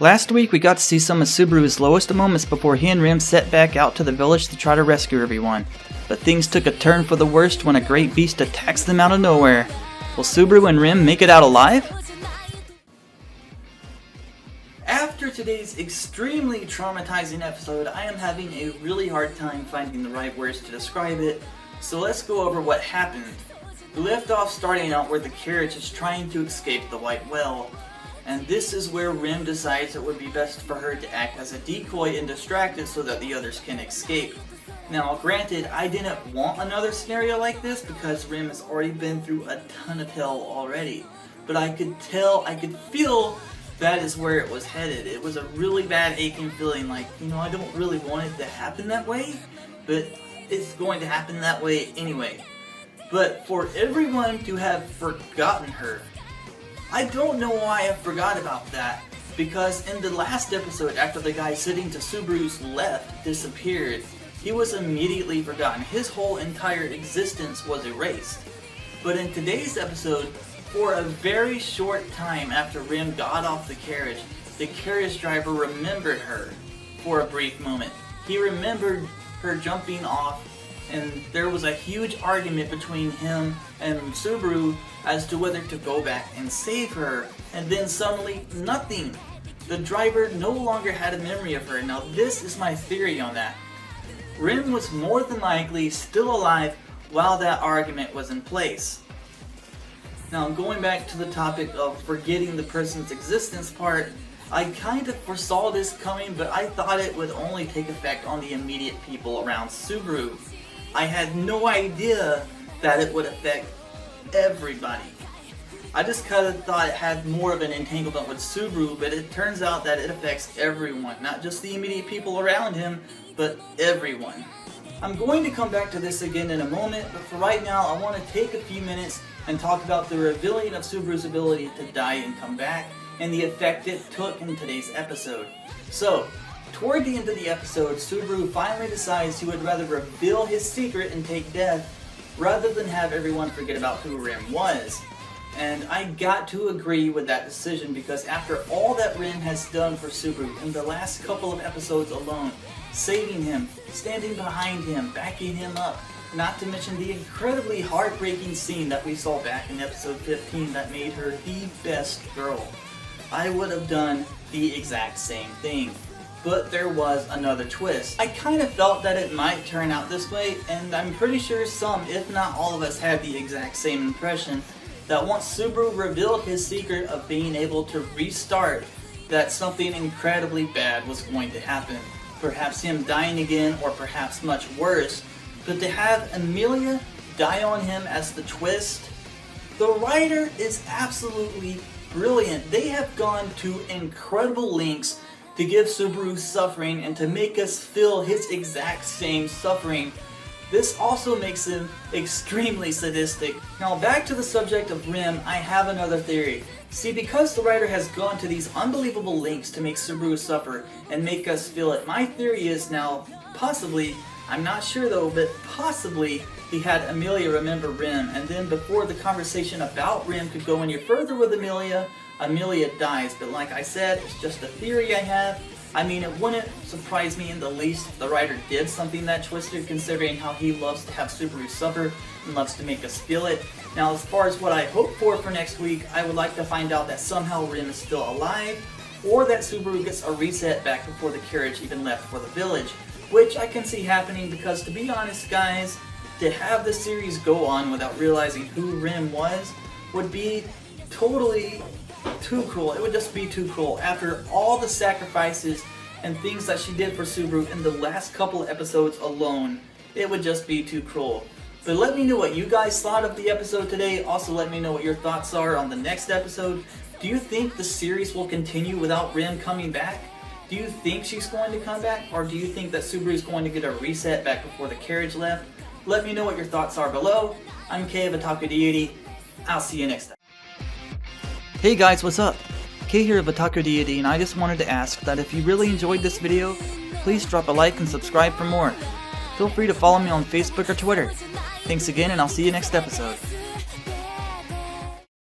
Last week we got to see some of Subaru's lowest moments before he and Rems set back out to the village to try to rescue everyone. But things took a turn for the worst when a great beast attacks them out of nowhere. Will Subaru and Rem make it out alive? After today's extremely traumatizing episode, I am having a really hard time finding the right words to describe it, so let's go over what happened. We left off starting out where the carriage is trying to escape the white well, and this is where Rem decides it would be best for her to act as a decoy and distract it so that the others can escape. Now granted, I didn't want another scenario like this because Rem has already been through a ton of hell already, but I could feel that is where it was headed. It was a really bad aching feeling like, I don't really want it to happen that way, but it's going to happen that way anyway. But for everyone to have forgotten her, I don't know why I forgot about that, because in the last episode after the guy sitting to Subaru's left disappeared, he was immediately forgotten. His whole entire existence was erased. But in today's episode, for a very short time after Rem got off the carriage driver remembered her for a brief moment. He remembered her jumping off, and there was a huge argument between him and Subaru as to whether to go back and save her, and then suddenly nothing. The driver no longer had a memory of her. Now this is my theory on that. Rem was more than likely still alive while that argument was in place. Now going back to the topic of forgetting the person's existence part, I kind of foresaw this coming, but I thought it would only take effect on the immediate people around Subaru. I had no idea that it would affect everybody. I just kind of thought it had more of an entanglement with Subaru, but it turns out that it affects everyone, not just the immediate people around him, but everyone. I'm going to come back to this again in a moment, but for right now I want to take a few minutes and talk about the revealing of Subaru's ability to die and come back, and the effect it took in today's episode. So, toward the end of the episode, Subaru finally decides he would rather reveal his secret and take death, rather than have everyone forget about who Rem was. And I got to agree with that decision, because after all that Rem has done for Subaru in the last couple of episodes alone, saving him, standing behind him, backing him up, not to mention the incredibly heartbreaking scene that we saw back in episode 15 that made her the best girl, I would have done the exact same thing. But there was another twist. I kind of felt that it might turn out this way, and I'm pretty sure some, if not all of us, had the exact same impression that once Subaru revealed his secret of being able to restart, that something incredibly bad was going to happen. Perhaps him dying again, or perhaps much worse. But to have Amelia die on him as the twist, the writer is absolutely brilliant. They have gone to incredible lengths to give Subaru suffering and to make us feel his exact same suffering. This also makes him extremely sadistic. Now back to the subject of Rem, I have another theory. See, because the writer has gone to these unbelievable lengths to make Subaru suffer and make us feel it, my theory is now, possibly, I'm not sure though, but possibly he had Amelia remember Rem, and then before the conversation about Rem could go any further with Amelia dies. But like I said, it's just a theory I have. I mean, it wouldn't surprise me in the least if the writer did something that twisted, considering how he loves to have Subaru suffer and loves to make us feel it. Now, as far as what I hope for next week, I would like to find out that somehow Rem is still alive, or that Subaru gets a reset back before the carriage even left for the village, which I can see happening because, to be honest guys, to have the series go on without realizing who Rem was would be totally too cruel. It would just be too cruel. After all the sacrifices and things that she did for Subaru in the last couple of episodes alone, it would just be too cruel. But let me know what you guys thought of the episode today. Also let me know what your thoughts are on the next episode. Do you think the series will continue without Rem coming back? Do you think she's going to come back? Or do you think that Subaru is going to get a reset back before the carriage left? Let me know what your thoughts are below. I'm Kay of Otaku Deity. I'll see you next time. Hey guys, what's up? Kay here of Otaku Deity, and I just wanted to ask that if you really enjoyed this video, please drop a like and subscribe for more. Feel free to follow me on Facebook or Twitter. Thanks again, and I'll see you next episode.